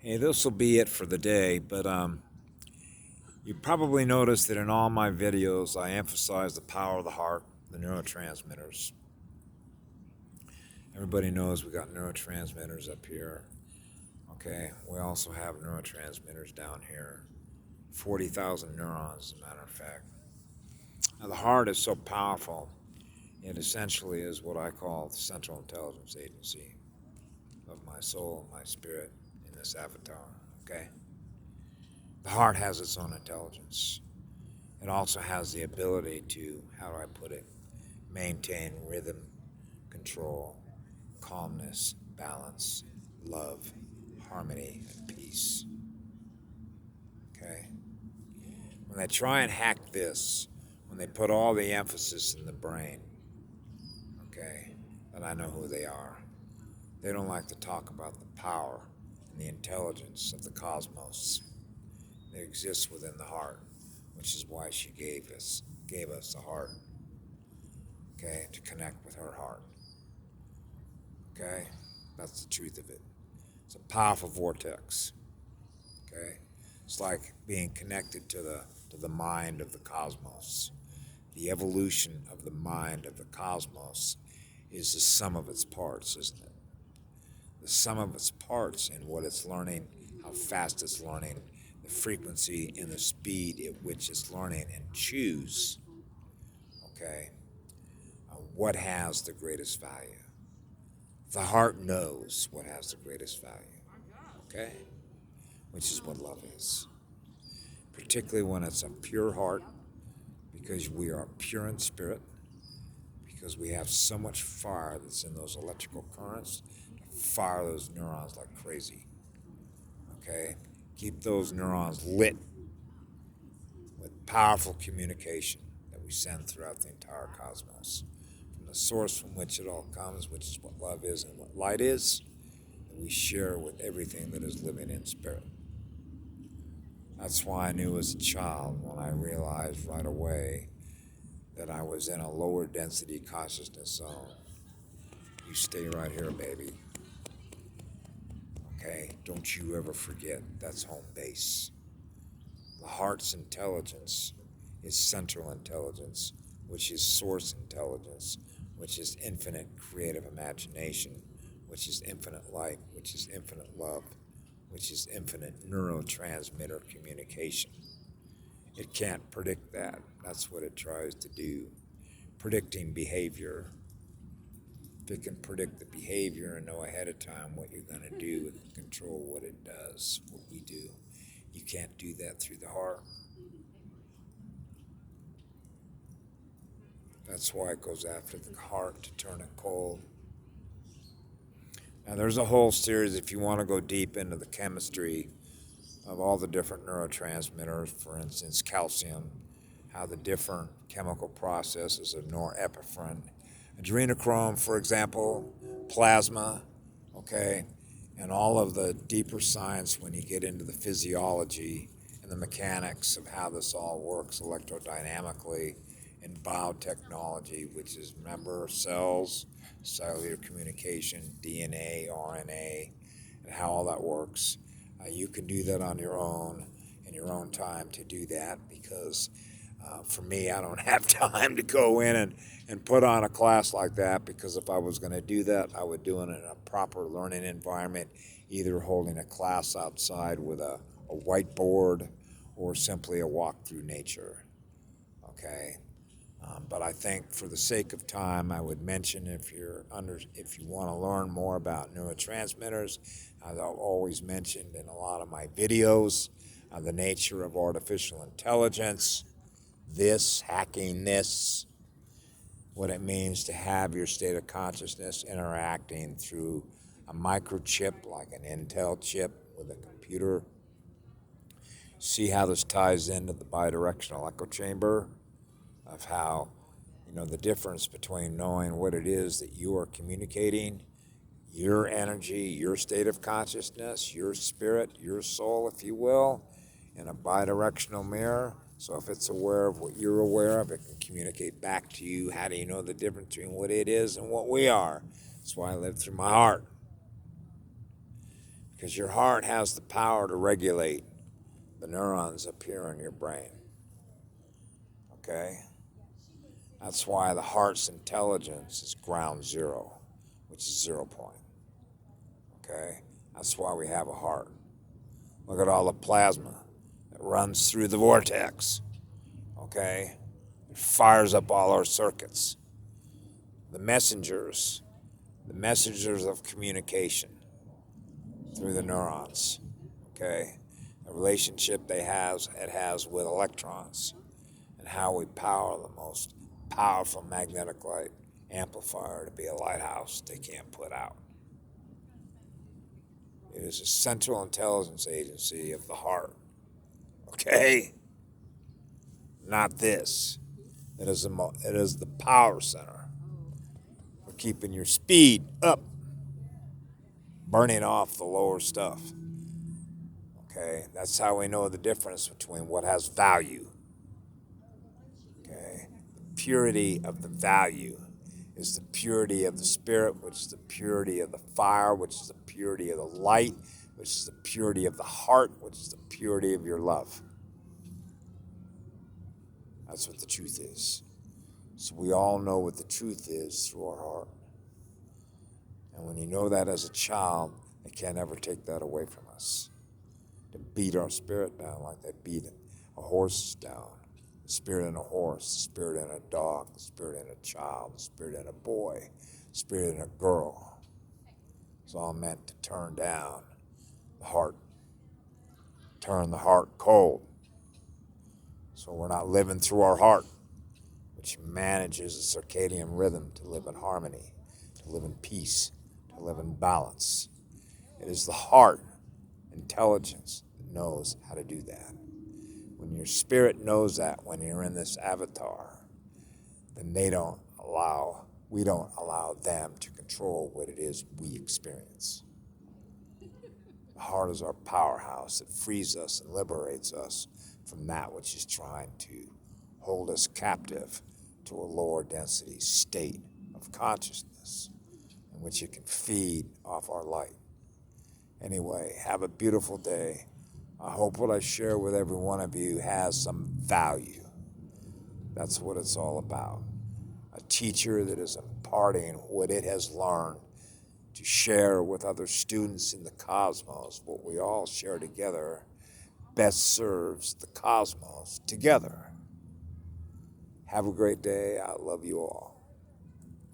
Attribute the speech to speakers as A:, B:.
A: Hey, this will be it for the day, but you probably noticed that in all my videos I emphasize the power of the heart, the neurotransmitters. Everybody knows we got neurotransmitters up here. Okay, we also have neurotransmitters down here. 40,000 neurons, as a matter of fact. Now, the heart is so powerful, it essentially is what I call the central intelligence agency of my soul and my spirit in this avatar. Okay? The heart has its own intelligence. It also has the ability to, how do I put it, maintain rhythm, control, calmness, balance, love, harmony, and peace. Okay? When they try and hack this, when they put all the emphasis in the brain, okay, then I know who they are. They don't like to talk about the power and the intelligence of the cosmos that exists within the heart, which is why she gave us the heart, okay, to connect with her heart. Okay? That's the truth of it. It's a powerful vortex. Okay? It's like being connected to the mind of the cosmos. The evolution of the mind of the cosmos is the sum of its parts, isn't it? The sum of its parts in what it's learning, how fast it's learning, the frequency and the speed at which it's learning, and choose, okay, what has the greatest value. The heart knows what has the greatest value, okay, which is what love is. Particularly when it's a pure heart, because we are pure in spirit, because we have so much fire that's in those electrical currents to fire those neurons like crazy, okay? Keep those neurons lit with powerful communication that we send throughout the entire cosmos. From the source from which it all comes, which is what love is and what light is, that we share with everything that is living in spirit. That's why I knew as a child, when I realized right away that I was in a lower density consciousness zone. You stay right here, baby. Okay? Don't you ever forget that's home base. The heart's intelligence is central intelligence, which is source intelligence, which is infinite creative imagination, which is infinite light, which is infinite love, which is infinite neurotransmitter communication. It can't predict that. That's what it tries to do. Predicting behavior. If it can predict the behavior and know ahead of time what you're going to do and control what it does, what we do, you can't do that through the heart. That's why it goes after the heart to turn it cold. Now, there's a whole series, if you want to go deep into the chemistry of all the different neurotransmitters, for instance, calcium, how the different chemical processes of norepinephrine, adrenochrome, for example, plasma, okay, and all of the deeper science when you get into the physiology and the mechanics of how this all works electrodynamically in biotechnology, which is, remember, cells, cellular communication, DNA, RNA, and how all that works. You can do that on your own, in your own time to do that, because for me, I don't have time to go in and put on a class like that, because if I was going to do that, I would do it in a proper learning environment, either holding a class outside with a whiteboard or simply a walk through nature, okay? But I think for the sake of time, I would mention if you want to learn more about neurotransmitters, as I've always mentioned in a lot of my videos, the nature of artificial intelligence, hacking this, what it means to have your state of consciousness interacting through a microchip like an Intel chip with a computer. See how this ties into the bidirectional echo chamber, of how, the difference between knowing what it is that you are communicating, your energy, your state of consciousness, your spirit, your soul, if you will, in a bidirectional mirror. So if it's aware of what you're aware of, it can communicate back to you. How do you know the difference between what it is and what we are? That's why I live through my heart. Because your heart has the power to regulate the neurons up here in your brain. Okay? That's why the heart's intelligence is ground zero, which is 0 point. Okay? That's why we have a heart. Look at all the plasma that runs through the vortex. Okay? It fires up all our circuits. The messengers of communication through the neurons. Okay? The relationship it has with electrons, and how we power the most powerful magnetic light amplifier to be a lighthouse they can't put out. It is a central intelligence agency of the heart. Okay? Not this. It is the power center for keeping your speed up, burning off the lower stuff. Okay? That's how we know the difference between what has value. Okay? The purity of the value is the purity of the spirit, which is the purity of the fire, which is the purity of the light, which is the purity of the heart, which is the purity of your love. That's what the truth is. So we all know what the truth is through our heart. And when you know that as a child, they can't ever take that away from us. To beat our spirit down like they beat a horse down. The spirit in a horse, the spirit in a dog, the spirit in a child, the spirit in a boy, the spirit in a girl. It's all meant to turn down the heart, turn the heart cold. So we're not living through our heart, which manages the circadian rhythm to live in harmony, to live in peace, to live in balance. It is the heart intelligence that knows how to do that. When your spirit knows that when you're in this avatar, then we don't allow them to control what it is we experience. The heart is our powerhouse that frees us and liberates us from that which is trying to hold us captive to a lower density state of consciousness in which it can feed off our light. Anyway, have a beautiful day. I hope what I share with every one of you has some value. That's what it's all about. A teacher that is imparting what it has learned to share with other students in the cosmos. What we all share together best serves the cosmos together. Have a great day. I love you all.